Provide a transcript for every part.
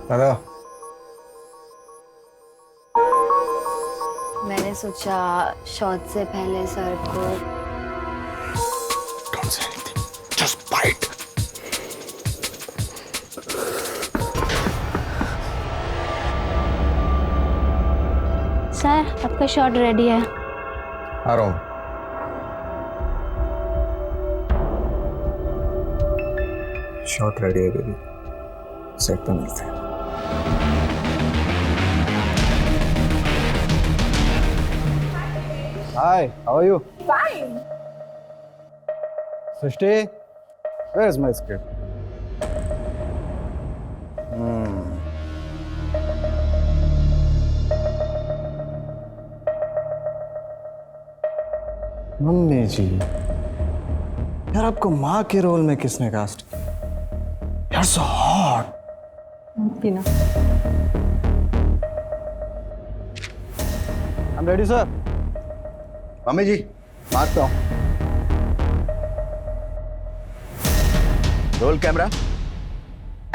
दादा मैंने सोचा शॉट से पहले सर को don't say anything, just bite. Sir आपका शॉट रेडी है। आ रहा हूँ। शॉट रेडी है बेबी, सेट पे मिलते हैं। Hi, how are you? Fine. Srishti, where is my script? Mummy ji, यार आपको माँ के रोल में किसने कास्ट किया? यार so hot. Tina. I'm ready sir। Mummy ji, मारता हूँ। Roll camera,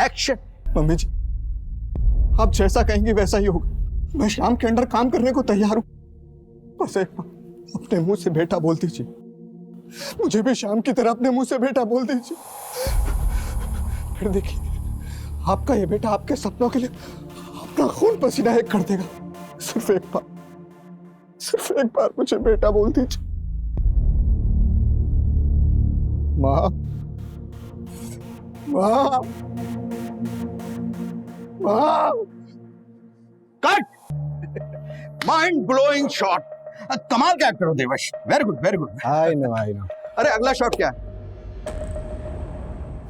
action. Mummy ji, आप जैसा कहेंगी वैसा ही होगा। मैं शाम के अंदर काम करने को तैयार हूं। बस एक बार अपने मुंह से बेटा बोल दीजिए। मुझे भी शाम की तरह अपने मुंह से बेटा बोल दीजिए। फिर देखिए, आपका ये बेटा आपके सपनों के लिए अपना खून पसीना एक कर देगा। सिर्फ एक बार मुझे बेटा बोल दीजिए। माँ, माँ, माँ। कट। Mind blowing shot. कमाल का एक्टर हो Devesh, very good very good. I know. अरे अगला शॉट क्या है?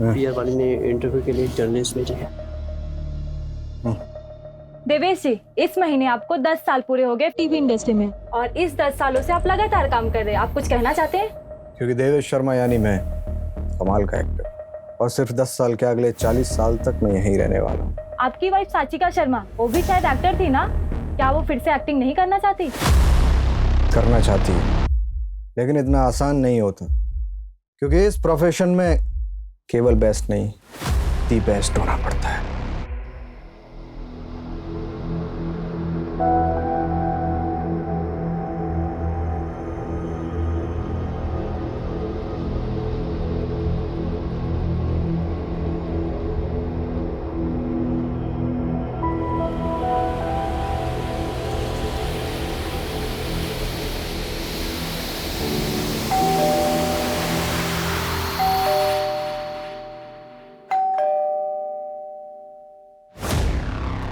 पीआर वाली ने इंटरव्यू के लिए जर्नलिस्ट भेजा है। देवेश जी, इस महीने आपको 10 साल पूरे हो गए टीवी इंडस्ट्री में और इस 10 सालों से आप लगातार काम कर रहे हैं। आप कुछ कहना चाहते हैं? क्योंकि देवेश शर्मा यानी मैं कमाल का एक्टर, और सिर्फ 10 साल के अगले 40 साल तक मैं यहीं रहने वाला हूँ। आपकी वाइफ साचिका शर्मा, वो भी शायद एक्टर थी ना? क्या वो फिर से एक्टिंग नहीं करना चाहती? करना चाहती है, लेकिन इतना आसान नहीं होता, क्योंकि इस प्रोफेशन में केवल बेस्ट नहीं, दी बेस्ट होना पड़ता है।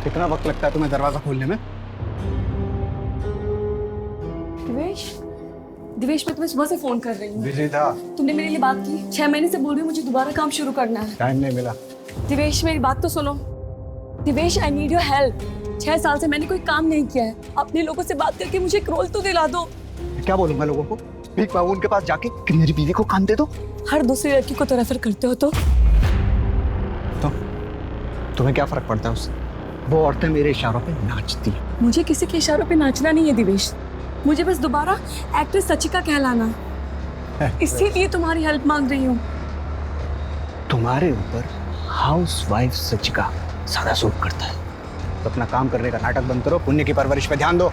कितना वक्त लगता है तुम्हें दरवाजा खोलने में? दिवेश, मैं तुम्हें सुबह से फोन कर रही हूँ। बिजी था, तुमने मेरे लिए बात की। 6 महीने से बोल रही हूँ मुझे दोबारा काम शुरू करना है। टाइम नहीं मिला। दिवेश, मेरी बात तो सुनो। Divesh, I need your help. 6 साल से मैंने कोई काम नहीं किया है। अपने लोगों से बात करके मुझे एक रोल तो दिला दो। क्या बोलूंगा लोगों को? भीख मांगू उनके पास जाके कि मेरी बीवी को काम दे दो? हर दूसरी लड़की को तो रेफर करते हो तो तुम्हें क्या फर्क पड़ता है उससे? वो औरतें मेरे इशारों पे नाचती हैं। मुझे किसी के इशारों पे नाचना नहीं है दिवेश। मुझे बस दोबारा एक्ट्रेस सचिका कहलाना है। इसीलिए तुम्हारी हेल्प मांग रही हूँ। तुम्हारे ऊपर हाउसवाइफ सचिका सारा सूट करता है, तो अपना काम करने का नाटक बंद करो, पुण्य की परवरिश पे ध्यान दो।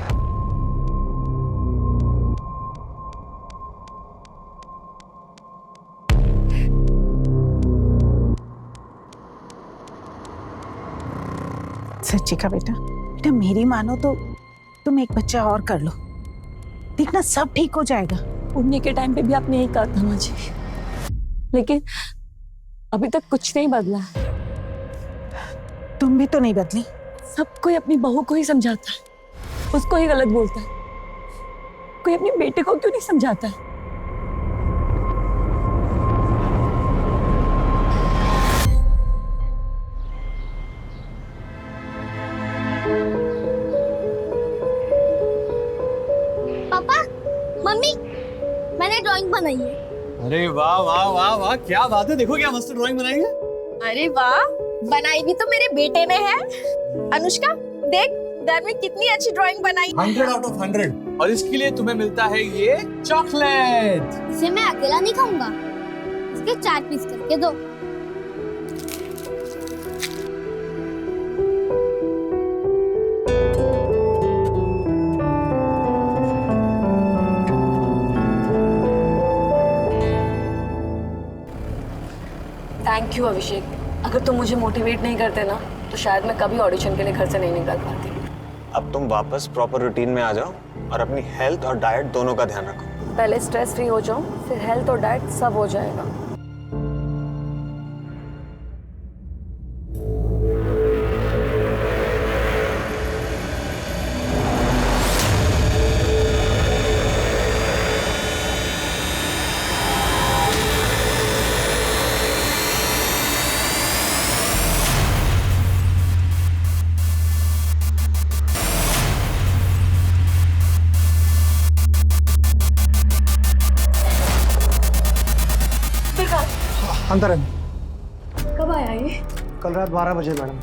सच्चिका बेटा, मेरी मानो तो तुम एक बच्चा और कर लो, देखना सब ठीक हो जाएगा। पुण्य के टाइम पे भी आपने यही कहा था मुझे, लेकिन अभी तक कुछ नहीं बदला है। तुम भी तो नहीं बदली। सब कोई अपनी बहू को ही समझाता है, उसको ही गलत बोलता है। कोई अपने बेटे को क्यों नहीं समझाता है? पापा, मम्मी, मैंने ड्राइंग बनाई है। अरे वाह वाह वाह वाह, क्या बात है। देखो क्या मस्त ड्राइंग बनाई है। अरे वाह, बनाई भी तो मेरे बेटे ने है। अनुष्का, देख घर में कितनी अच्छी ड्राइंग बनाई। 100 out of 100। और इसके लिए तुम्हें मिलता है ये चॉकलेट। इसे मैं अकेला नहीं खाऊंगा, इसके 4 पीस करके दो। थैंक यू अभिषेक। अगर तुम मुझे मोटिवेट नहीं करते ना तो शायद मैं कभी ऑडिशन के लिए घर से नहीं निकल पाती। अब तुम वापस प्रॉपर रूटीन में आ जाओ और अपनी हेल्थ और डाइट दोनों का ध्यान रखो। पहले स्ट्रेस फ्री हो जाऊं, फिर हेल्थ और डाइट सब हो जाएगा। अंदर है। कब आया ये? कल रात 12 बजे मैडम।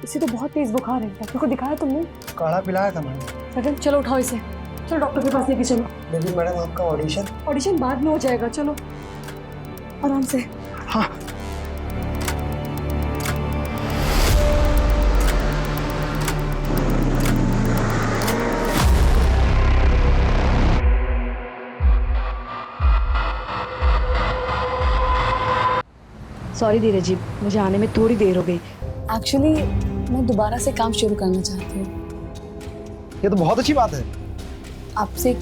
इसे तो बहुत तेज बुखार है। डॉक्टर को दिखाया तुमने? काढ़ा पिलाया था मैडम। मैडम चलो उठाओ इसे, चलो डॉक्टर के पास लेके चलो। लेकिन मैडम आपका ऑडिशन बाद में हो जाएगा, चलो आराम से। हाँ। सॉरी धीरज जी, मुझे आने में थोड़ी देर हो गई। एक्चुअली मैं दोबारा से काम शुरू करना चाहती हूँ। ये तो बहुत अच्छी बात है। आपसे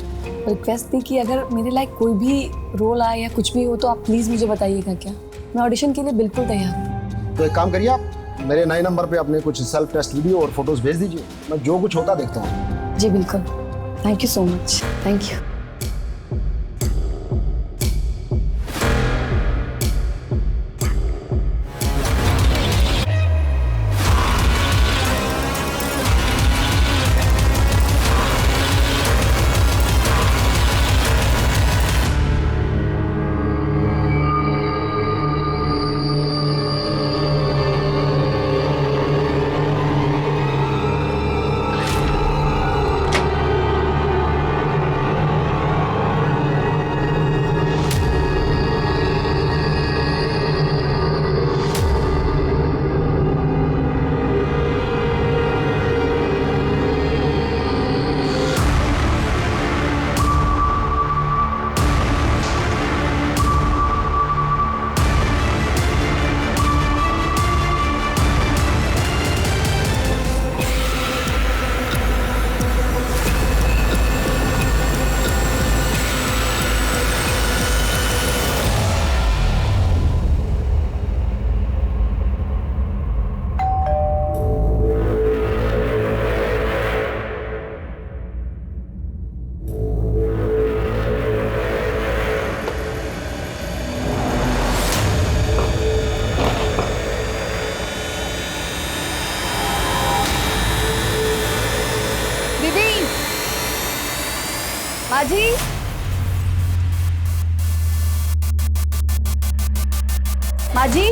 रिक्वेस्ट थी कि अगर मेरे लायक कोई भी रोल आए या कुछ भी हो तो आप प्लीज़ मुझे बताइएगा क्या। मैं ऑडिशन के लिए बिल्कुल तैयार हूँ। तो एक काम करिए, आप मेरे नए नंबर पे अपने कुछ सेल्फ टेस्ट वीडियो और फोटोज भेज दीजिए, मैं जो कुछ होता देखता हूँ। जी बिल्कुल, thank you so much. Thank you. माजी, माजी,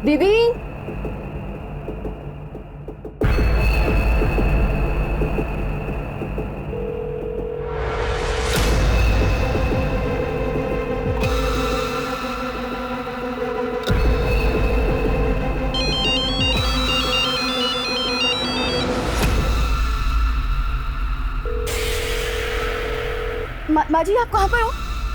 दीदी, माँ जी आप कहाँ पर हो?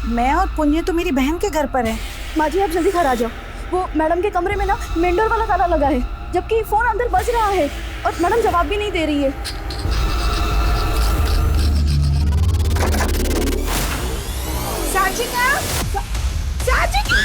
मैं और पुण्य तो मेरी बहन के घर पर है। माँ जी आप जल्दी घर आ जाओ। वो मैडम के कमरे में ना मेंढर वाला ताला लगा है, जबकि फोन अंदर बज रहा है और मैडम जवाब भी नहीं दे रही है। साजिका, साजिका,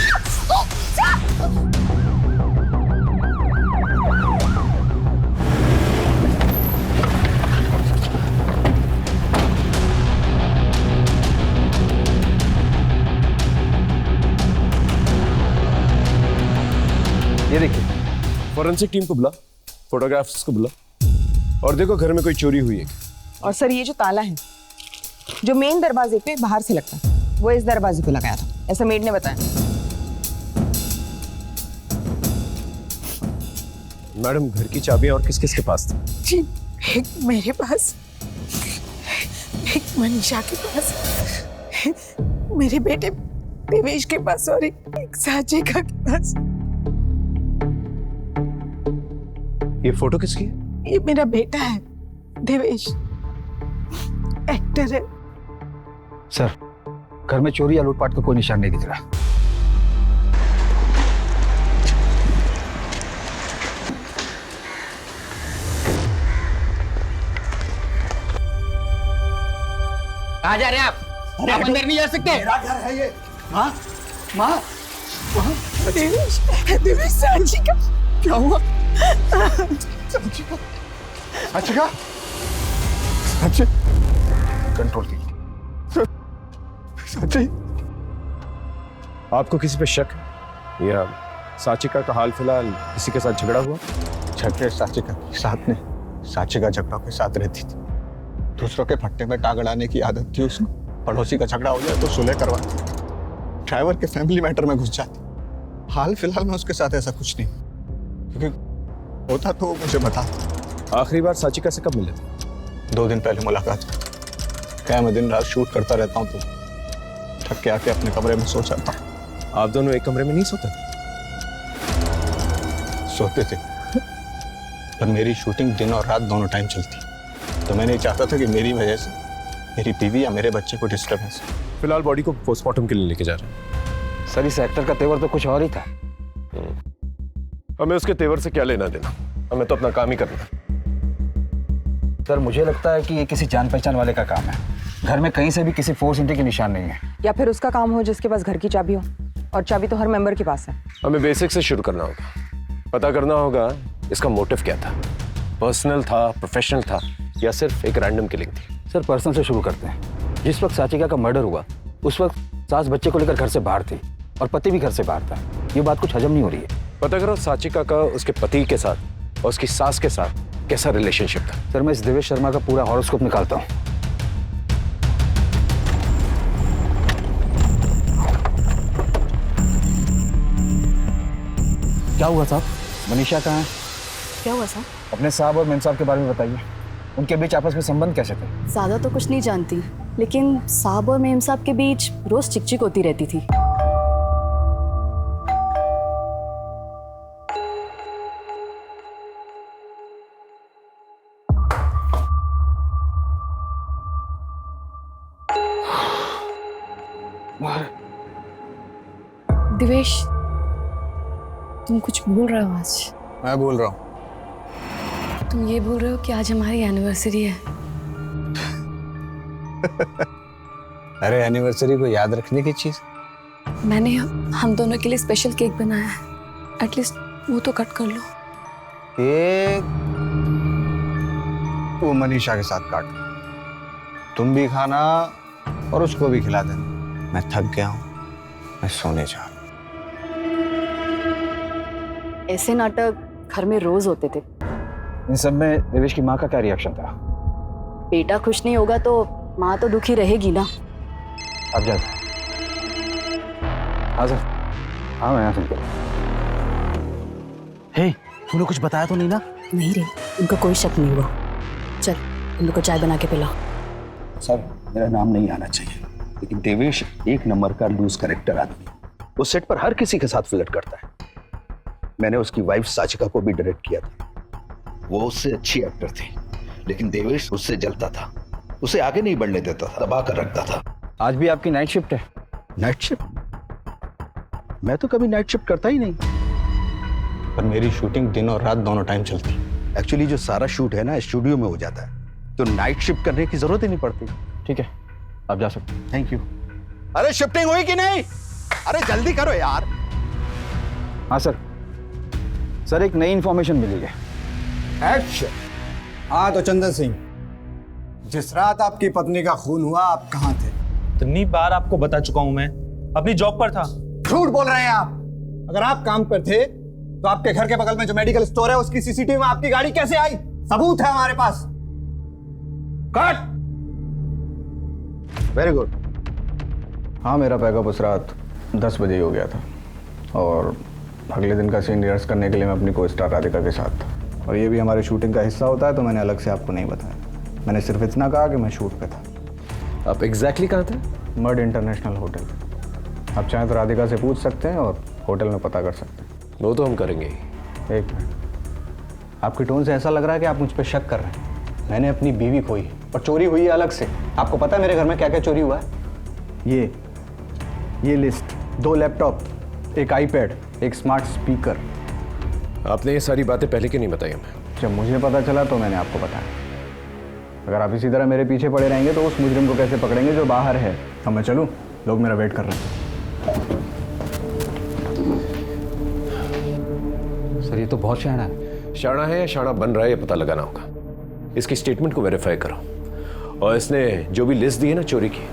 ये देखिए, फॉरेंसिक टीम को बुला, फोटोग्राफ्स को बुला, और देखो घर में कोई चोरी हुई है। और सर ये जो ताला है जो मेन दरवाजे पे बाहर से लगता है वो इस दरवाजे पे लगाया था, ऐसा मेड ने बताया। मैडम घर की चाबियां और किस किस के पास थी? जी, एक मेरे पास, एक मनीषा के पास, मेरे बेटे देवेश के पास और एक साजिका के पास। ये फोटो किसकी है? ये मेरा बेटा है देवेश, एक्टर है। सर, घर में चोरी या लूटपाट का कोई निशान नहीं दिख रहा। कहाँ जा रहे हैं आप? आप अंदर नहीं जा सकते। मेरा घर है ये। माँ, माँ, देवेश, देवेश सांची का क्या हुआ? सांची का, सांची का, सांची, कंट्रोल कीजिए। सांची, आपको किसी पे शक है या साचिका का हाल फिलहाल किसी के साथ झगड़ा हुआ? झगड़े साचिका के साथ नहीं, साचिका झगड़ा के साथ रहती थी। दूसरों के फट्टे में टांग अड़ाने की आदत थी उसको। पड़ोसी का झगड़ा हो जाए तो सुलह करवाती, ड्राइवर के फैमिली मैटर में घुस जाती। हाल फिलहाल में उसके साथ ऐसा कुछ नहीं, क्योंकि होता तो वो मुझे बता। आखिरी बार साचिका से कब मिले? 2 दिन पहले मुलाकात। क्या मैं दिन रात शूट करता रहता हूँ तो थक के आके अपने कमरे में सो जाता हूँ। आप दोनों एक कमरे में नहीं सोते? सोते थे, पर मेरी शूटिंग दिन और रात दोनों टाइम चलती, तो मैं नहीं चाहता था कि मेरी वजह से मेरी बीवी या मेरे बच्चे को डिस्टर्बेंस। फिलहाल बॉडी को पोस्टमार्टम के लिए लेके जा रहे हैं। सर, इस एक्टर का तेवर तो कुछ और ही था। हमें उसके तेवर से क्या लेना देना, हमें तो अपना काम ही करना है। सर, मुझे लगता है कि ये किसी जान पहचान वाले का काम है। घर में कहीं से भी किसी फोर्स एंट्री के निशान नहीं है। या फिर उसका काम हो जिसके पास घर की चाबी हो, और चाबी तो हर मेंबर के पास है। हमें बेसिक से शुरू करना होगा, पता करना होगा इसका मोटिव क्या था। पर्सनल था, प्रोफेशनल था, या सिर्फ एक रैंडम किलिंग थी? सर, पर्सनल से शुरू करते हैं। जिस वक्त साचिका का मर्डर हुआ उस वक्त सास बच्चे को लेकर घर से बाहर थी और पति भी घर से बाहर था। ये बात कुछ हजम नहीं हो रही है। पता करो साचिका का उसके पति के साथ और उसकी सास के साथ कैसा रिलेशनशिप था। सर, मैं इस देवेश शर्मा का पूरा हॉरोस्कोप निकालता हूँ। क्या हुआ साहब? मनीषा कहाँ है? क्या हुआ साहब? अपने साहब और मेम साहब के बारे में बताइए। उनके बीच आपस में संबंध कैसे थे? ज्यादा तो कुछ नहीं जानती, लेकिन साहब और मेम साहब के बीच रोज चिकचिक होती रहती थी। दिवेश, तुम कुछ बोल रहे हो आज? मैं बोल रहा हूँ। तुम ये बोल रहे हो कि आज हमारी एनिवर्सरी है? अरे एनिवर्सरी को याद रखने की चीज। मैंने हम दोनों के लिए स्पेशल केक बनाया है, एटलीस्ट वो तो कट कर लो। केक वो मनीषा के साथ काट, तुम भी खाना और उसको भी खिला देना। मैं थक गया हूँ, मैं सोने जा रहा हूँ। ऐसे नाटक घर में रोज होते थे। इन सब में देवेश की माँ का क्या रिएक्शन था? बेटा खुश नहीं होगा तो माँ तो दुखी रहेगी ना। आप जाते। हाँ सर, हाँ मैं यहाँ सुनकर। हे, तूने कुछ बताया तो नहीं ना? नहीं रे, उनको कोई शक नहीं हुआ। चल, उनको चाय बना के पिला। सर, मेरा नाम नहीं आना चाहिए, लेकिन देवेश एक नंबर का लूज कैरेक्टर आदमी। वो सेट पर हर किसी के साथ फ्लर्ट करता है। मैंने उसकी वाइफ साचिका को भी डायरेक्ट किया था। वो उससे अच्छी एक्टर थी, लेकिन देवेश उससे जलता था, उसे आगे नहीं बढ़ने देता था, दबा कर रखता था। आज भी आपकी नाइट शिफ्ट है? Night shift? मैं तो कभी नाइट शिफ्ट करता ही नहीं। पर मेरी शूटिंग दिन और रात दोनों टाइम चलती। एक्चुअली जो सारा शूट है ना स्टूडियो में हो जाता है, तो नाइट शिफ्ट करने की जरूरत ही नहीं पड़ती। ठीक है, आप जा सकते हैं। Thank you. अरे शिफ्टिंग हुई कि नहीं? अरे जल्दी करो यार। हाँ सर, सर एक नई इंफॉर्मेशन मिली है। एक्शन। हाँ तो चंदन सिंह, जिस रात आपकी पत्नी का खून हुआ आप कहाँ थे? इतनी बार आपको बता चुका हूं, मैं अपनी जॉब पर था। झूठ बोल रहे हैं आप। अगर आप काम पर थे तो आपके घर के बगल में जो मेडिकल स्टोर है उसकी सीसीटीवी में आपकी गाड़ी कैसे आई? सबूत है हमारे पास। कट। Very good. हाँ, मेरा पैकअप उस रात 10 बजे ही हो गया था और अगले दिन का सीन रिहर्स करने के लिए मैं अपनी को स्टार राधिका के साथ था। और ये भी हमारे शूटिंग का हिस्सा होता है, तो मैंने अलग से आपको नहीं बताया। मैंने सिर्फ इतना कहा कि मैं शूट पे था। आप एग्जैक्टली कहाँ थे? मर्ड इंटरनेशनल होटल। आप चाहें तो राधिका से पूछ सकते हैं और होटल में पता कर सकते हैं। वो तो हम करेंगे ही। एक मिनट, आपकी टोन से ऐसा लग रहा है कि आप मुझ पर शक कर रहे हैं। मैंने अपनी बीवी खोई और चोरी हुई है अलग से। आपको पता है मेरे घर में क्या क्या चोरी हुआ है? ये लिस्ट, 2 लैपटॉप, एक आईपैड, एक स्मार्ट स्पीकर। आपने ये सारी बातें पहले क्यों नहीं बताई हमें? जब मुझे पता चला तो मैंने आपको बताया। अगर आप इसी तरह मेरे पीछे पड़े रहेंगे तो उस मुजरिम को कैसे पकड़ेंगे जो बाहर है? अब मैं चलूं? लोग मेरा वेट कर रहे हैं। सर ये तो बहुत शाना है। शाना है या शाना बन रहा है ये पता लगाना होगा। इसकी स्टेटमेंट को वेरीफाई करो और इसने जो भी लिस्ट दी है ना चोरी की,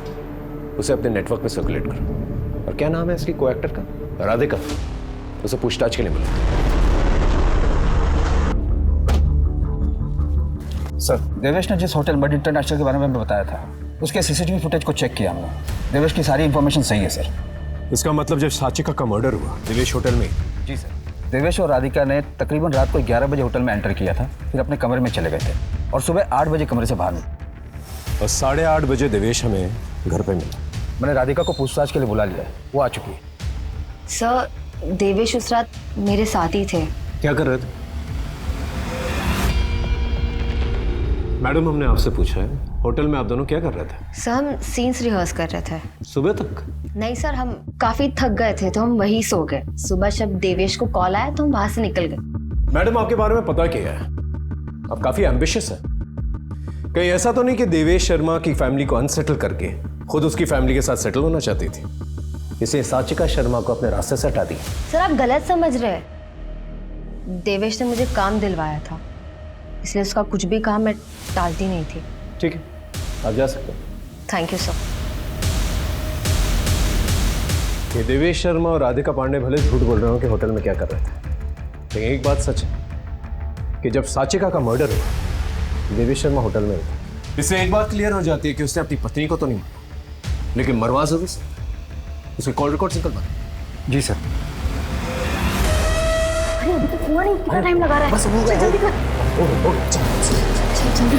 उसे अपने नेटवर्क में सर्कुलेट करो। और क्या नाम है इसकी को एक्टर का? राधिका। उसे पूछताछ के लिए मिलो। सर देवेश ने जिस होटल मड इंटरनेशनल के बारे में बताया था उसके सीसीटीवी फुटेज को चेक किया हमने। देवेश की सारी इंफॉर्मेशन सही है सर। इसका मतलब जब साचिका का मर्डर हुआ देवेश होटल में? जी सर। देवेश और राधिका ने तकरीबन रात को 11 बजे होटल में एंटर किया था, फिर अपने कमरे में चले गए थे और सुबह 8 बजे कमरे से बाहर निकले। और 8:30 बजे देवेश हमें घर पे मिला। मैंने राधिका को पूछताछ के लिए बुला लिया है, वो आ चुकी है। सर देवेश उस रात मेरे साथ ही थे। क्या कर रहे थे? मैडम हमने आपसे पूछा है होटल में आप दोनों क्या कर रहे थे? सर हम सीन्स रिहर्स कर रहे थे। सुबह तक? नहीं सर, हम काफी थक गए थे तो हम वहीं सो गए। सुबह जब देवेश को कॉल आया तो हम वहां से निकल गए। मैडम आपके बारे में पता क्या है? आप काफी एम्बिशियस है। कहीं ऐसा तो नहीं कि देवेश शर्मा की फैमिली को अनसेटल करके खुद उसकी फैमिली के साथ सेटल होना चाहती थी, इसे साचिका शर्मा को अपने रास्ते से हटा दिया? सर आप गलत समझ रहे हैं। देवेश ने मुझे काम दिलवाया था, इसलिए उसका कुछ भी काम मैं टालती नहीं थी। ठीक है, आप जा सकते हैं। Thank you sir. ये देवेश शर्मा और राधिका पांडे भले झूठ बोल रहे हो कि होटल में क्या कर रहे थे, लेकिन एक बात सच है कि जब साचिका का मर्डर हुआ देवेश शर्मा होटल में था। इससे एक बात क्लियर हो जाती है कि उसने अपनी पत्नी को तो नहीं मारा, लेकिन मरवा जरूर से। उसके कॉल रिकॉर्ड निकलवा। जी सर। अरे अभी तक हुआ नहीं, कितना टाइम लगा रहा है? बस हो गया। जल्दी कर। जल्दी।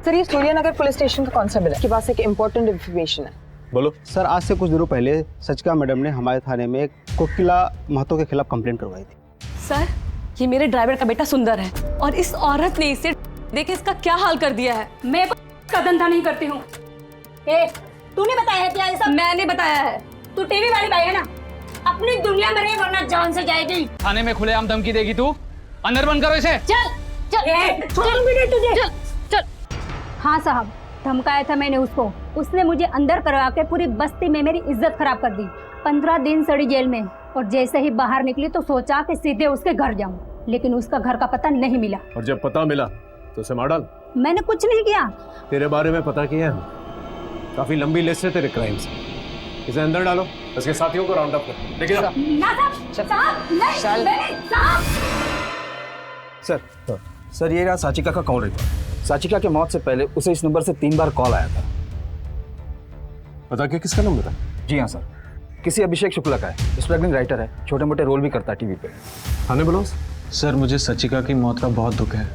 सर ये सूर्यनगर पुलिस स्टेशन का कौन सा बिल है? आपके पास एक इम्पोर्टेंट इन्फॉर्मेशन है। बोलो। सर आज से कुछ दिनों पहले सचिका मैडम ने हमारे थाने में कोकिला महतो के खिलाफ कंप्लेंट करवाई थी। सर ये मेरे ड्राइवर का बेटा सुंदर है और इस औरत ने इसे देखे इसका क्या हाल कर दिया है। मैं का धंधा नहीं करती हूँ। तूने बताया है क्या ये सब? मैंने बताया है। तू टीवी वाली भाई है ना, अपनी दुनिया में रहे वरना जान से जाएगी। थाने में खुलेआम धमकी देगी तू? अंदर बंद करो इसे। चल हाँ साहब, धमकाया था मैंने उसको। उसने मुझे अंदर करवा के पूरी बस्ती में मेरी इज्जत खराब कर दी। 15 दिन सड़ी जेल में, और जैसे ही बाहर निकली तो सोचा कि सीधे उसके घर जाऊं, लेकिन उसका घर का पता नहीं मिला। और जब पता मिला तो उसे मार डाल? मैंने कुछ नहीं किया। तेरे बारे में पता किया है, काफी लंबी लिस्ट है तेरे क्राइम्स। इसे अंदर डालो, उसके साथियों को राउंड अप कर। लेकिन ना साहब, नहीं, साहब। सर ये रहा साचिका का कॉल रिकॉर्ड। साचिका के मौत से पहले उसे इस नंबर से 3 बार कॉल आया था। पता क्या किसका नंबर था? जी हाँ सर, किसी अभिषेक शुक्ला का है। स्ट्रगलिंग राइटर है, छोटे मोटे रोल भी करता है टीवी पे। थाने बुलाओ। सर मुझे सचिका की मौत का बहुत दुख है।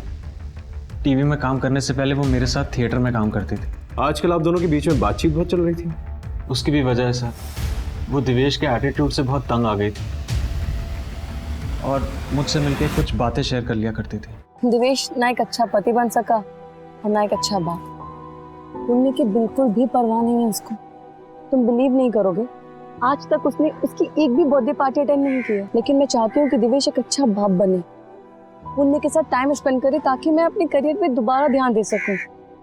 टीवी में काम करने से पहले वो मेरे साथ थिएटर में काम करती थी। आजकल आप दोनों के बीच में बातचीत बहुत चल रही थी। उसकी भी वजह है सर, वो दिवेश के एटीट्यूड से बहुत तंग आ गई थी और मुझसे मिलके कुछ बातें शेयर कर लिया करती थी। दिवेश ना एक अच्छा पति बन सका और ना एक अच्छा बाप। पुण्य की बिल्कुल भी परवाह नहीं है उसको। तुम बिलीव नहीं करोगे, आज तक उसने उसकी एक भी बर्थडे पार्टी अटेंड नहीं की है। लेकिन मैं चाहती हूँ कि दिवेश एक अच्छा बाप बने, पुण्य के साथ टाइम स्पेंड करे, ताकि मैं अपने करियर पे दोबारा ध्यान दे सकूं।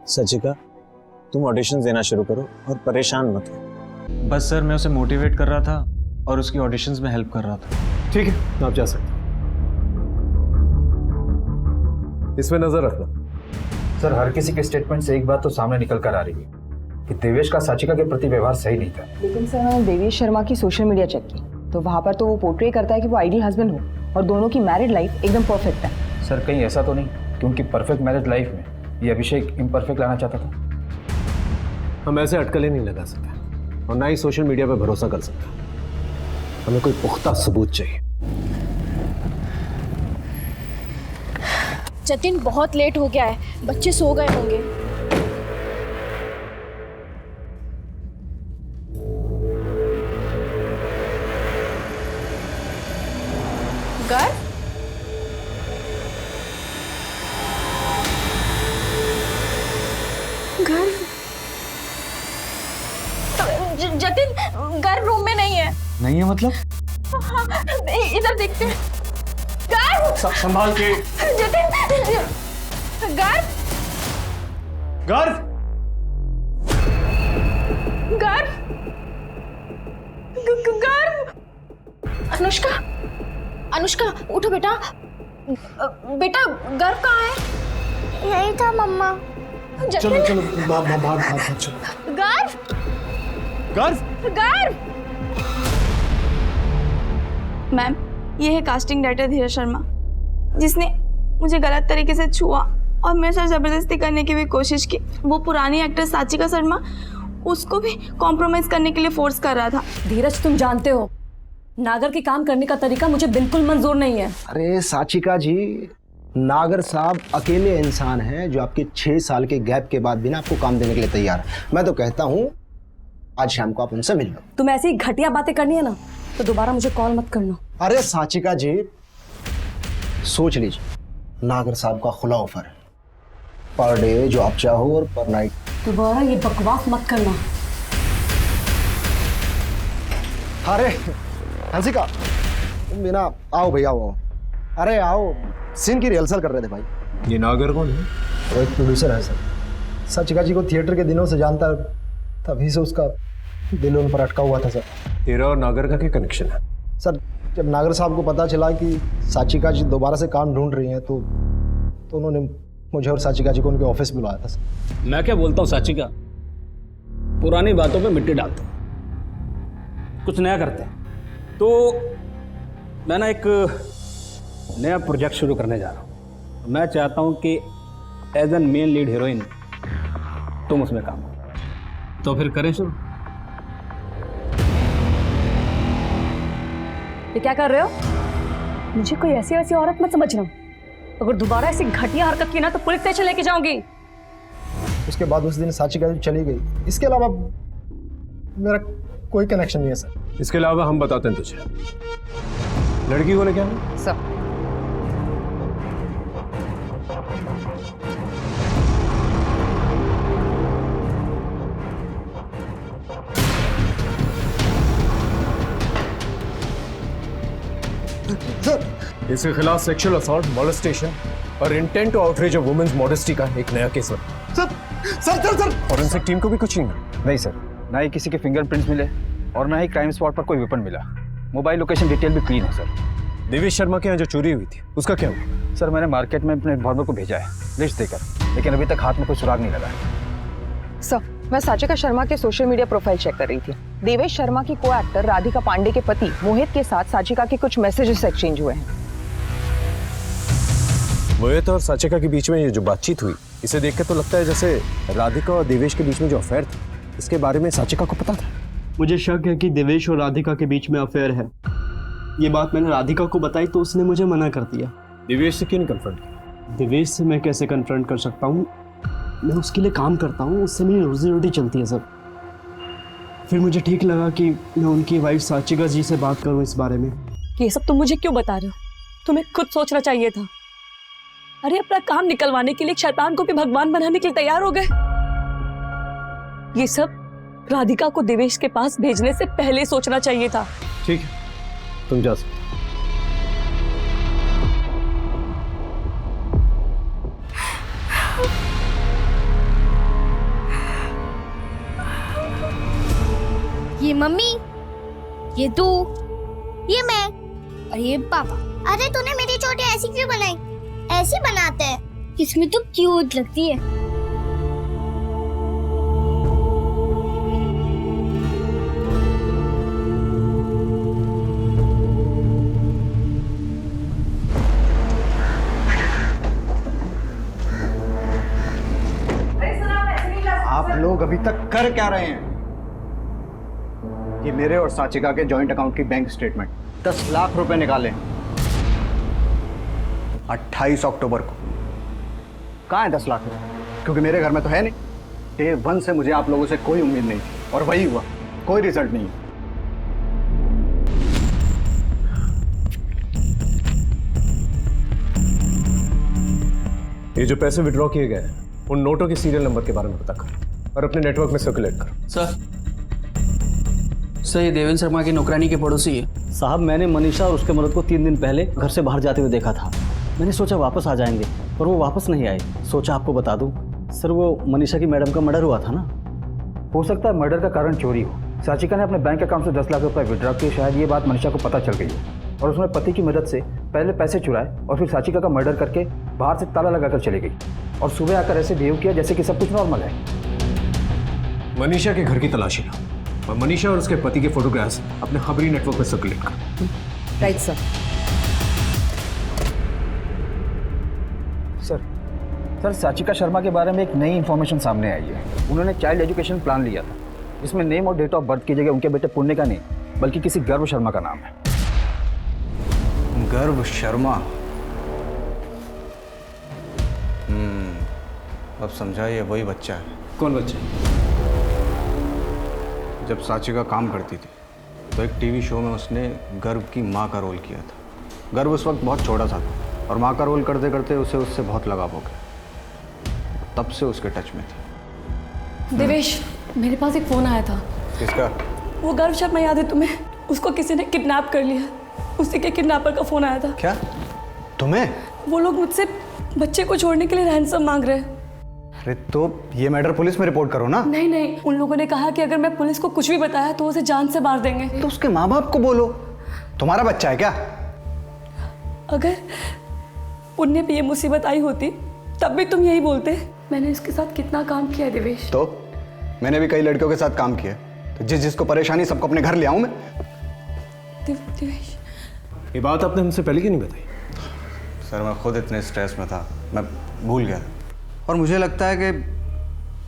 सचिका तुम ऑडिशन देना शुरू करो और परेशान मत हो। बस सर मैं उसे मोटिवेट कर रहा था और उसकी ऑडिशंस में हेल्प कर रहा था। ठीक है, आप जा सकते हैं। इसमें नजर रखना। सर हर किसी के स्टेटमेंट से एक बात तो सामने निकल कर आ रही है कि देवेश का साचिका के प्रति व्यवहार सही नहीं था। लेकिन सर मैंने देवेश शर्मा की सोशल मीडिया चेक की तो वहाँ पर तो वो पोर्ट्रे करता है कि वो आइडियल हस्बैंड हो और दोनों की मैरिड लाइफ एकदम परफेक्ट है। सर कहीं ऐसा तो नहीं कि उनकी परफेक्ट मैरिज लाइफ में ये अभिषेक इम्परफेक्ट लाना चाहता था? हम ऐसे अटकलें नहीं लगा सकते और ना ही सोशल मीडिया पे भरोसा कर सकते। हमें कोई पुख्ता सबूत चाहिए। जतिन बहुत लेट हो गया है, बच्चे सो गए होंगे। गर्व, जतिन गर्व रूम में नहीं है। नहीं है मतलब? हाँ, इधर देखते हैं। गर्व, संभाल के। जतिन, गर्व, गर्व, गर्व, गर्व। अनुष्का, अनुष्का उठो बेटा। बेटा गर्व कहाँ है? यही था मम्मा। चलो चलो बाहर चलो। गर्व, गर्व, गर्व। मैम, ये है कास्टिंग डायरेक्टर धीरज शर्मा, जिसने मुझे गलत तरीके से छुआ और मेरे साथ जबरदस्ती करने की भी कोशिश की। वो पुरानी एक्ट्रेस साचिका शर्मा, उसको भी कॉम्प्रोमाइज करने के लिए फोर्स कर रहा था। धीरज, तुम जानते हो नागर के काम करने का तरीका मुझे बिल्कुल मंजूर नहीं है। अरे साचिका जी, नागर साहब अकेले इंसान हैं जो आपके 6 साल के गैप के बाद भी ना आपको काम देने के लिए तैयार है। मैं तो कहता हूँ आज शाम को आप उनसे मिल लो। तुम ऐसी घटिया बातें करनी है ना तो दोबारा मुझे कॉल मत करना। अरे साचिका जी, सोच लीजिए, नागर साहब का खुला ऑफर है, पर डे जो आप चाहो और पर नाइट। दोबारा ये बकवास मत करना। अरे हंसिका, तुम बिना आओ भैया, आओ। अरे आओ, सीन की रिहर्सल कर रहे थे भाई। ये नागर कौन है? वो एक प्रोड्यूसर है सर, साचिका जी को थिएटर के दिनों से जानता है, तभी से उसका दिल उन पर अटका हुआ था सर। तेरा और नागर का क्या कनेक्शन है? सर, जब नागर साहब को पता चला कि साचिका जी दोबारा से काम ढूंढ रही हैं तो उन्होंने मुझे और साचिका जी को उनके ऑफिस बुलाया था सर। मैं क्या बोलता हूँ साचिका, पुरानी बातों पे मिट्टी डालते हैं, कुछ नया करते हैं। तो मैं ना एक नया प्रोजेक्ट शुरू करने जा रहा हूँ। मैं चाहता हूँ कि as an main lead heroine तुम उसमें काम करो। तो फिर करें शुरू? ये क्या कर रहे हो? मुझे कोई ऐसी वैसी औरत मत समझना। अगर दोबारा ऐसी घटिया हरकत की ना तो पुलिस स्टेशन लेके जाऊंगी। उसके बाद उस दिन साचिका जी चली गई, इसके अलावा मेरा कोई कनेक्शन नहीं है सर। इसके अलावा हम बताते हैं तुझे, लड़की को लेके आना सब। इसके खिलाफ सेक्सुअल असॉल्ट, मोलेस्टेशन और intent to outreach of women's modesty का एक नया केस बना। सर फॉरेंसिक टीम को भी कुछ नहीं मिला। नहीं सर, ना ही किसी के फिंगरप्रिंट्स मिले और ना ही क्राइम स्पॉट पर कोई वेपन मिला। मोबाइल लोकेशन डिटेल भी क्लीन है सर। देवेश शर्मा के यहाँ जो चोरी हुई थी उसका क्या हुआ? सर, मैंने मार्केट में अपने इन्फॉर्मर को भेजा है लिस्ट देकर, लेकिन अभी तक हाथ में कोई सुराग नहीं लगा है। सर, मैं साचिका शर्मा के सोशल मीडिया प्रोफाइल चेक कर रही थी। देवेश शर्मा की को एक्टर राधिका पांडे के पति मोहित के साथ साचिका के कुछ मैसेजेस एक्सचेंज हुए हैं। मोहित और साचिका के बीच में ये जो बातचीत हुई, इसे देख के तो लगता है जैसे राधिका और देवेश के बीच में जो अफेयर था इसके बारे में साचिका को पता था। मुझे शक है कि देवेश और राधिका के बीच में अफेयर है। ये बात मैंने राधिका को बताई तो उसने मुझे मना कर दिया। देवेश से क्यों नहीं कन्फ्रंट किया? देवेश से मैं कैसे कन्फ्रंट कर सकता हूँ? मैं उसके लिए काम करता हूँ, उससे मेरी रोजी रोटी चलती है सर। फिर मुझे ठीक लगा कि मैं उनकी वाइफ साचिका जी से बात करूँ इस बारे में। ये सब तुम मुझे क्यों बता रहे हो? तुम्हें खुद सोचना चाहिए था। अरे अपना काम निकलवाने के लिए एक शैतान को भी भगवान बनाने के लिए तैयार हो गए। ये सब राधिका को देवेश के पास भेजने से पहले सोचना चाहिए था। ठीक है, तुम जा सकते। ये मम्मी, ये तू, ये मैं और ये पापा। अरे तूने मेरी चोटी ऐसी क्यों बनाई? ऐसी बनाते हैं, इसमें तो क्यूट लगती है। आप लोग अभी तक कर क्या रहे हैं? ये मेरे और साचिका के जॉइंट अकाउंट की बैंक स्टेटमेंट 10 लाख रुपए निकाले 28 अक्टूबर को कहाँ है 10 लाख रुपए? क्योंकि मेरे घर में तो है नहीं। डे 1 से मुझे आप लोगों से कोई उम्मीद नहीं थी और वही हुआ, कोई रिजल्ट नहीं। ये जो पैसे विड्रॉ किए गए हैं उन नोटों के सीरियल नंबर के बारे में पता कर और अपने नेटवर्क में सर्कुलेट कर। सर ये देवेंद्र शर्मा की नौकरानी के पड़ोसी है। साहब मैंने मनीषा और उसके मर्द को 3 दिन पहले घर से बाहर जाते हुए देखा था। मैंने सोचा वापस आ जाएंगे पर वो वापस नहीं आए। सोचा आपको बता दूं। सर वो मनीषा की मैडम का मर्डर हुआ था ना। हो सकता है मर्डर का कारण चोरी हो। साचिका ने अपने बैंक अकाउंट से 10 लाख रुपए विड्रॉ किए। शायद ये बात मनीषा को पता चल गई है और उसने पति की मदद से पहले पैसे चुराए और फिर साचिका का मर्डर करके बाहर से ताला लगाकर चली गई और सुबह आकर ऐसे बिहेव किया जैसे कि सब कुछ नॉर्मल है। मनीषा के घर की तलाशी लो और मनीषा और उसके पति के फोटोग्राफ्स अपने खबरी नेटवर्क पर सर्कुलेट कर। Right sir. सर साचिका शर्मा के बारे में एक नई इन्फॉर्मेशन सामने आई है। उन्होंने चाइल्ड एजुकेशन प्लान लिया था जिसमें नेम और डेट ऑफ बर्थ की जगह उनके बेटे पुण्य का नहीं बल्कि किसी गर्व शर्मा का नाम है। गर्व शर्मा? अब समझा, ये वही बच्चा है। कौन बच्चा? जब साचिका काम करती थी तो एक टीवी शो में उसने गर्व की माँ का रोल किया था। गर्व उस वक्त बहुत छोटा था और माँ का रोल करते करते उसे उससे बहुत लगाव हो गया। तब से उसके टच में थी। देवेश, मेरे पास एक फोन आया था। किसका? वो गर्व शर्मा याद है तुम्हें? उसको किसी ने किडनैप कर लिया। उसी के किडनैपर का फोन आया था। क्या? तुम्हें? वो लोग मुझसे बच्चे को छोड़ने के लिए रैंसम मांग रहे हैं। अरे तो ये मैटर पुलिस में रिपोर्ट करो ना। नहीं नहीं, उन लोगों ने कहा कि अगर मैं पुलिस को कुछ भी बताया तो उसे जान से मार देंगे। तो उसके माँ बाप को बोलो। तुम्हारा बच्चा है क्या? अगर पुण्य पे ये मुसीबत आई होती तब भी तुम यही बोलते। मैंने इसके साथ कितना काम किया है देवेश। तो मैंने भी कई लड़कियों के साथ काम किया। तो जिसको परेशानी सबको अपने घर ले आऊं मैं। देवेश, ये बात आपने हमसे पहले क्यों नहीं बताई? सर मैं खुद इतने स्ट्रेस में था, मैं भूल गया। और मुझे लगता है कि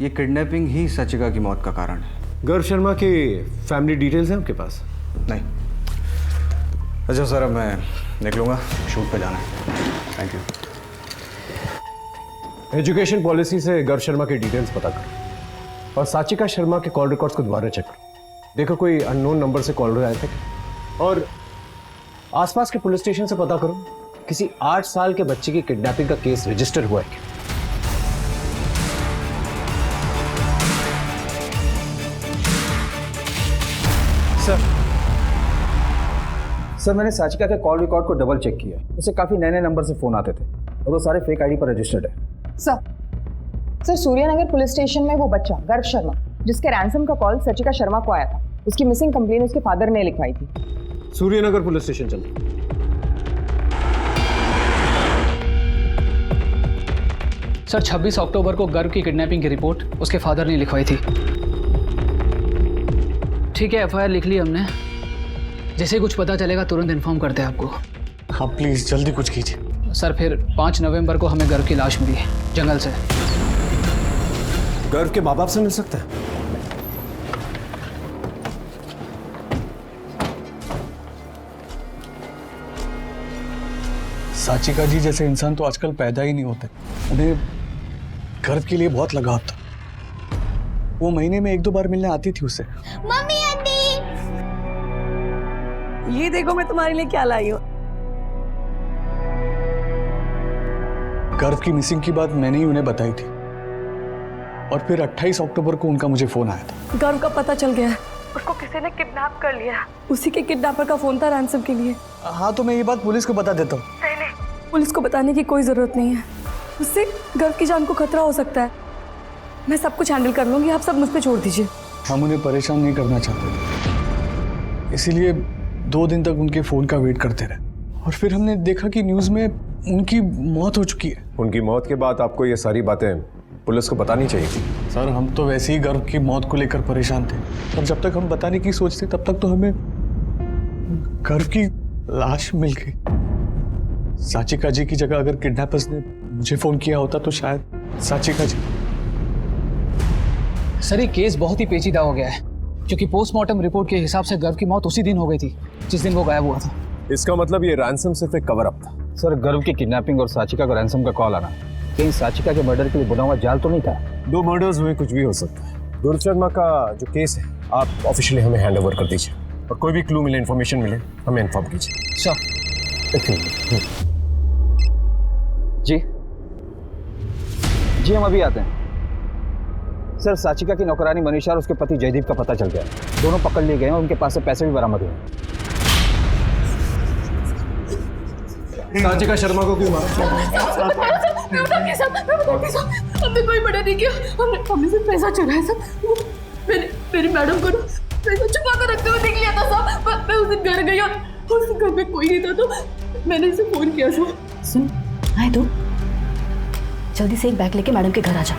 ये किडनैपिंग ही साचिका की मौत का कारण है। गर्व शर्मा की फैमिली डिटेल्स हैं आपके पास? नहीं। अच्छा सर, अब मैं निकलूंगा, शूट पे जाना है। Thank you. एजुकेशन पॉलिसी से गर्व शर्मा के डिटेल्स पता करो और साचिका शर्मा के कॉल रिकॉर्ड्स को दोबारा चेक करो। देखो कोई अननोन नंबर से कॉल आए थे और आसपास के पुलिस स्टेशन से पता करो किसी 8 साल के बच्चे की किडनैपिंग का केस रजिस्टर हुआ है क्या। सर मैंने साचिका के कॉल रिकॉर्ड को डबल चेक किया। उसे काफी नए नंबर से फोन आते थे और वो सारे फेक आईडी पर रजिस्टर्ड है। सर सूर्यनगर पुलिस स्टेशन में वो बच्चा गर्व शर्मा जिसके रैंसम का कॉल साचिका शर्मा को आया था, उसकी मिसिंग कंप्लेन उसके फादर ने लिखवाई थी। सूर्यनगर पुलिस स्टेशन चलते। सर 26 अक्टूबर को गर्व की किडनैपिंग की रिपोर्ट उसके फादर ने लिखवाई थी। ठीक है, एफआईआर लिख ली हमने। जैसे कुछ पता चलेगा तुरंत इन्फॉर्म करते हैं आपको। हाँ प्लीज जल्दी कुछ कीजिए। सर फिर 5 नवंबर को हमें गर्व की लाश मिली है जंगल से। गर्व के माँ बाप से मिल सकता है? साचिका जी जैसे इंसान तो आजकल पैदा ही नहीं होते। उन्हें गर्व के लिए बहुत लगाव था। वो महीने में 1-2 बार मिलने आती थी उससे। मम्मी आंटी, ये देखो मैं तुम्हारे लिए क्या लाई हूँ। गर्व की मिसिंग की बात मैंने ही उन्हें बताई थी और फिर 28 अक्टूबर को उनका मुझे फोन आया था। गर्व का पता चल गया है। उसको किसी ने किडनैप कर लिया। उसी के किडनैपर का फोन था रैंसम के लिए। हाँ तो मैं ये बात पुलिस को बता देता हूँ। नहीं, पुलिस को बताने की कोई जरूरत नहीं है। उससे गर्व की जान को खतरा हो सकता है। मैं सब कुछ हैंडल कर लूंगी, आप सब मुझ पे छोड़ दीजिए। हम उन्हें परेशान नहीं करना चाहते थे, इसीलिए 2 दिन तक उनके फोन का वेट करते रहे और फिर हमने देखा कि न्यूज़ में उनकी मौत हो चुकी है। उनकी मौत के बाद आपको ये सारी बातें पुलिस को बतानी चाहिए थी। सर हम तो वैसे ही गर्व की मौत को लेकर परेशान थे, पर जब तक हम बताने की सोचते तब तक तो हमें गर्व की लाश मिल गई। साचिका जी की जगह अगर किडनैपर्स ने मुझे फोन किया होता तो शायद साचिका जी। सर ये केस बहुत ही पेचीदा हो गया है क्योंकि पोस्टमार्टम रिपोर्ट के हिसाब से गर्व की मौत उसी दिन हो गई थी जिस दिन वो गायब हुआ था। इसका मतलब ये रैंसम सिर्फ एक कवर अप था। सर गर्व की किडनैपिंग और साचिका को रैंसम का कॉल आना कहीं साचिका के मर्डर के लिए बुना हुआ जाल तो नहीं था? 2 मर्डर्स हुए, कुछ भी हो सकता है। गुरु शर्मा का जो केस है आप ऑफिशियली हमें हैंड ओवर कर दीजिए, और कोई भी क्लू मिले, इन्फॉर्मेशन मिले, हमें इन्फॉर्म कीजिए। जी हम अभी आते हैं। सर, साचिका की नौकरानी मनीषा और उसके पति जयदीप का पता चल गया। दोनों पकड़ लिए गए हैं और उनके पास से पैसे भी बरामद हुए। साचिका शर्मा को क्यों मारा? हमने कोई मर्डर नहीं किया, हमने सिर्फ पैसा चुराया सब। मेरी मैडम को ना पैसा छुपा कर रखते हुए देख लिया था साहब। मैं उस दिन घर गई और उस घर में कोई नहीं था, तो मैंने इसे फोन किया था। सुन, आए तो जल्दी से एक बैग लेके मैडम के घर आ जा।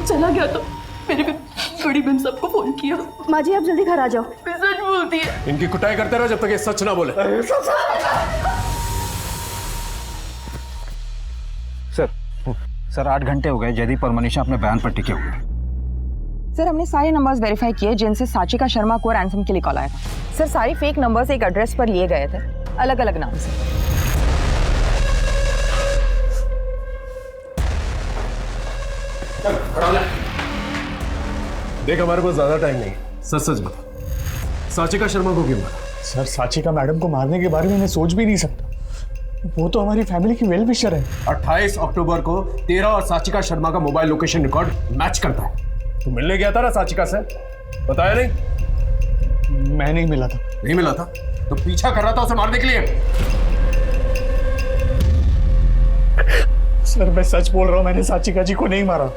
चला गया तो मेरी बड़ी बहन सबको फोन किया। माँ जी आप जल्दी घर आ जाओ। मैं सच बोलती है। इनकी कुटाई करते रहो जब तक ये सच ना बोले। सर 8 घंटे हो गए जयदीप और मनीषा अपने बयान पर टिके हुए। सर हमने सारे नंबर्स वेरीफाई किए जिनसे साचिका शर्मा को रैंसम के लिए कॉल आया था। सर सारे फेक नंबर्स एक एड्रेस पर लिए गए थे, अलग अलग नाम से। देख, हमारे पास ज्यादा टाइम नहीं, सच सच बता, साचिका शर्मा को क्यों मारा? सर, साचिका मैडम को मारने के बारे में मैं सोच भी नहीं सकता। वो तो हमारी फैमिली की वेल विशर है। 28 अक्टूबर को तेरा और साचिका शर्मा का मोबाइल लोकेशन रिकॉर्ड मैच करता है। तू मिलने गया था ना साचिका से, बताया नहीं? मैं नहीं मिला था। नहीं मिला था तो पीछा कर रहा था उसे मारने के लिए? सर मैं सच बोल रहा हूं, मैंने साचिका जी को नहीं मारा।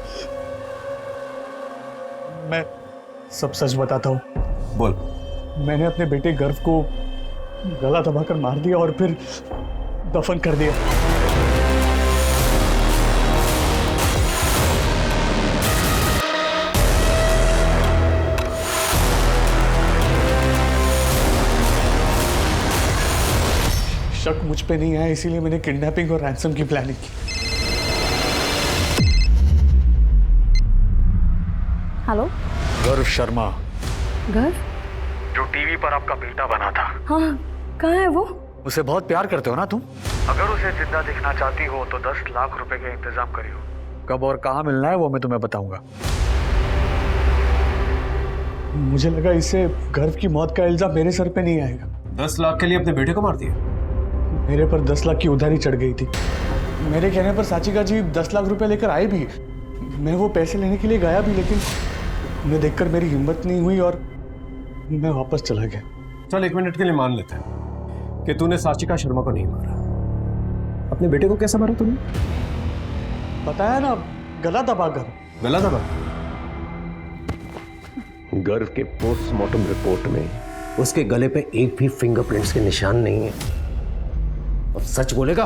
मैं सब सच बताता हूं। बोल। मैंने अपने बेटे गर्व को गला दबाकर मार दिया और फिर दफन कर दिया। शक मुझ पे नहीं आया, इसीलिए मैंने किडनैपिंग और रैंसम की प्लानिंग की। हेलो, गर्व शर्मा। गर्व? जो टीवी पर आपका बेटा बना था। हाँ, कहाँ है वो? उसे बहुत प्यार करते हो ना तुम? अगर उसे जिंदा देखना चाहती हो तो 10 लाख रुपए का इंतजाम करियो। कब और कहाँ मिलना है वो मैं तुम्हें बताऊंगा। मुझे लगा इससे गर्व की मौत का इल्जाम मेरे सर पे नहीं आएगा। 10 लाख के लिए अपने बेटे को मार दिया? मेरे पर 10 लाख की उधारी चढ़ गई थी। मेरे कहने पर साचिका जी 10 लाख रुपए लेकर आए भी। मैं वो पैसे लेने के लिए गया भी, लेकिन उन्हें देखकर मेरी हिम्मत नहीं हुई और मैं वापस चला गया। चल 1 मिनट के लिए मान लेते हैं कि तूने साचिका शर्मा को नहीं मारा। अपने बेटे को कैसे मारा तूने? बताया ना, गला दबाकर। गला दबा? गर्व के पोस्टमार्टम रिपोर्ट में उसके गले पे एक भी फिंगरप्रिंट्स के निशान नहीं है। अब सच बोलेगा?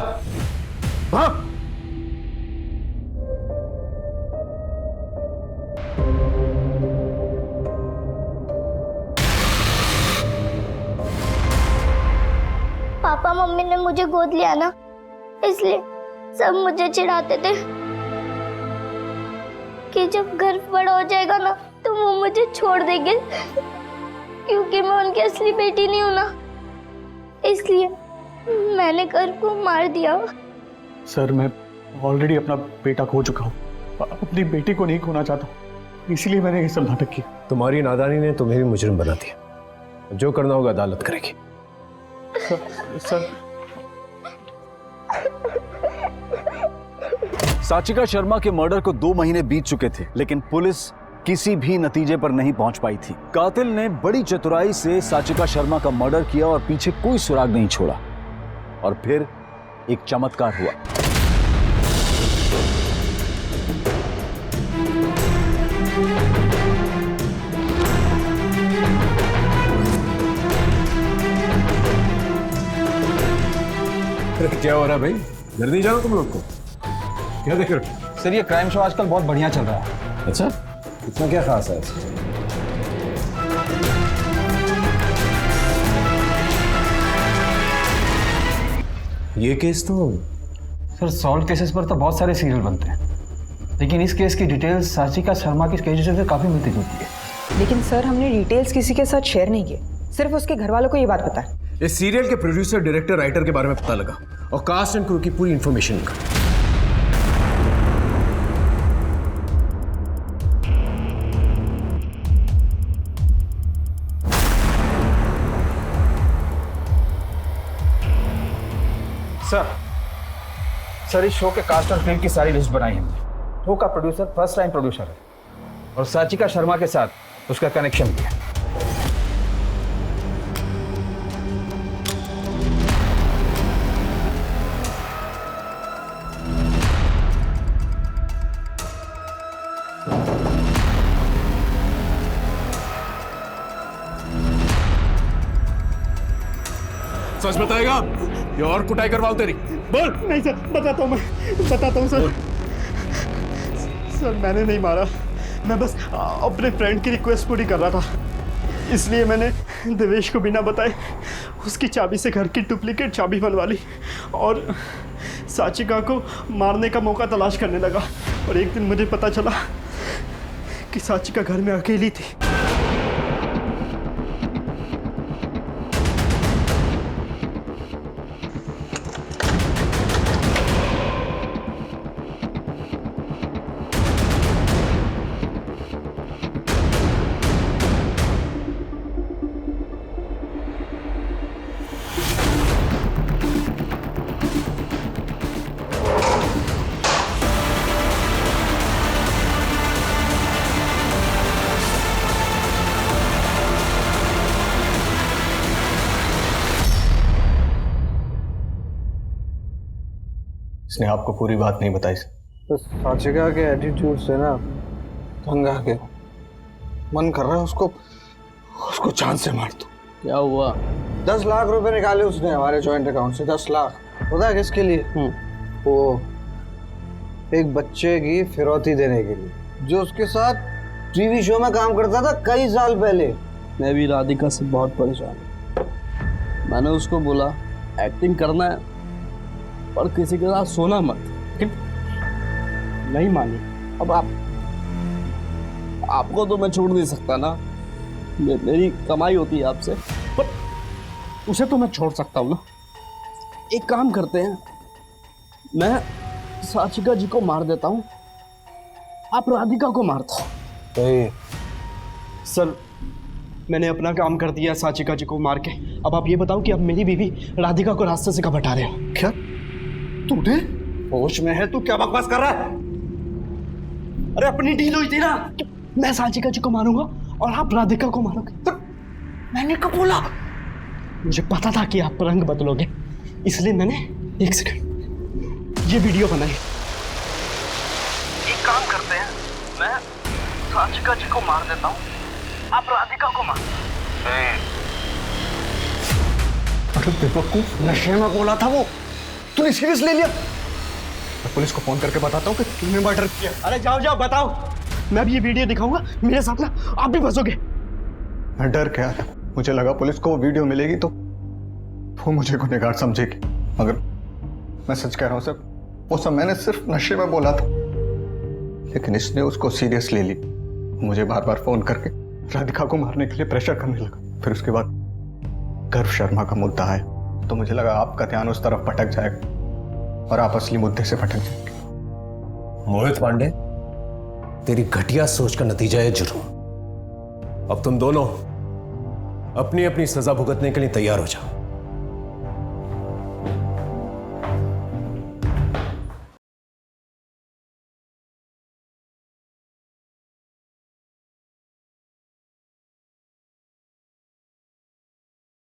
हाँ? पापा मम्मी ने मुझे गोद लिया ना, इसलिए सब मुझे चिढ़ाते थे कि जब गर्व बड़ा हो जाएगा ना तो वो मुझे छोड़ देंगे, क्योंकि मैं उनकी असली बेटी नहीं हूं ना, इसलिए मैंने गर्व को मार दिया। सर मैं ऑलरेडी अपना बेटा खो चुका हूँ, अपनी बेटी को नहीं खोना चाहता, इसलिए मैंने ये सब नाटक किया। तुम्हारी नादानी ने तुम्हें भी मुजरिम बना दिया। जो करना होगा अदालत करेगी। सर साचिका शर्मा के मर्डर को 2 महीने बीत चुके थे, लेकिन पुलिस किसी भी नतीजे पर नहीं पहुंच पाई थी। कातिल ने बड़ी चतुराई से साचिका शर्मा का मर्डर किया और पीछे कोई सुराग नहीं छोड़ा। और फिर एक चमत्कार हुआ। क्या हो रहा है भाई? घर नहीं जाना तुम लोग को? क्या देख रहे हो? सर ये क्राइम शो आजकल बहुत बढ़िया चल रहा है। अच्छा, इतना क्या खास है इसमें? ये केस तो सर सॉल्व केसेस पर तो बहुत सारे सीरियल बनते हैं, लेकिन इस केस की डिटेल्स साचिका शर्मा की केस से काफ़ी मिलती जुलती है। लेकिन सर हमने डिटेल्स किसी के साथ शेयर नहीं किए, सिर्फ उसके घर वालों को ये बात पता है। इस सीरियल के प्रोड्यूसर, डायरेक्टर, राइटर के बारे में पता लगा और कास्ट एंड क्रू की पूरी इंफॉर्मेशन निकाली। सर इस शो के कास्ट और फिल्म की सारी लिस्ट बनाई हमने। शो का प्रोड्यूसर फर्स्ट टाइम प्रोड्यूसर है और साचिका शर्मा के साथ उसका कनेक्शन भी है। सच बताएगा या और कुटाई करवाऊं तेरी? बोल। नहीं सर, बताता हूँ, मैं बताता हूँ सर। सर मैंने नहीं मारा, मैं बस अपने फ्रेंड की रिक्वेस्ट पूरी कर रहा था, इसलिए मैंने देवेश को बिना बताए उसकी चाबी से घर की डुप्लीकेट चाबी बनवा ली और साचिका को मारने का मौका तलाश करने लगा। और एक दिन मुझे पता चला कि साचिका घर में अकेली थी। इसने आपको पूरी बात नहीं बताई सर। तो साचिका के एटीट्यूड से ना तंग आ गया, मन कर रहा है उसको जान से मार दूं। क्या हुआ? 10 लाख रुपए निकाले उसने हमारे जॉइंट अकाउंट से। 10 लाख पता है किसके लिए? वो एक बच्चे की फिरौती देने के लिए, जो उसके साथ टीवी शो में काम करता था कई साल पहले। मैं भी राधिका से बहुत परेशान हूँ। मैंने उसको बोला एक्टिंग करना है और किसी के साथ सोना मत, नहीं मानी। अब आपको तो मैं छोड़ नहीं सकता ना, मेरी कमाई होती है आपसे, पर उसे तो मैं छोड़ सकता हूँ ना। एक काम करते हैं, मैं साचिका जी को मार देता हूँ, आप राधिका को मारता हो। सर मैंने अपना काम कर दिया साचिका जी को मार के। अब आप ये बताओ कि अब मेरी बीवी राधिका को रास्ते से कब हटा रहे हो? क्या तूने होश में है? तू क्या बकवास कर रहा है? अरे अपनी डील हुई थी ना, मैं साचिका जी को मारूंगा और आप राधिका को मारोगे। तो मैंने कब बोला? मुझे पता था कि आप रंग बदलोगे, इसलिए मैंने 1 सेकंड ये वीडियो बनाई। एक काम करते हैं, मैं साचिका जी को मार देता हूँ, आप राधिका को मार। अरे बेवकूफ, नशे में बोला था वो, तूने सीरियस ले लिया? मैं पुलिस को फोन करके बताता हूँ कि तूने मर्डर किया। अरे जाओ जाओ बताओ, मैं भी ये वीडियो दिखाऊंगा, मेरे साथ ना आप भी फंसोगे। मैं डर गया था, मुझे लगा पुलिस को वो वीडियो मिलेगी तो वो मुझे गुनहगार समझेगी, मगर मैं सच कह रहा हूँ सर, वो सब मैंने सिर्फ नशे में बोला था, लेकिन इसने उसको सीरियस ले ली। मुझे बार बार फोन करके राधिका को मारने के लिए प्रेशर करने लगा। फिर उसके बाद गर्व शर्मा का मुद्दा आया तो मुझे लगा आपका ध्यान उस तरफ भटक जाएगा और आप असली मुद्दे से भटक जाएंगे। मोहित पांडे, तेरी घटिया सोच का नतीजा है जुर्म। अब तुम दोनों अपनी अपनी सजा भुगतने के लिए तैयार हो जाओ।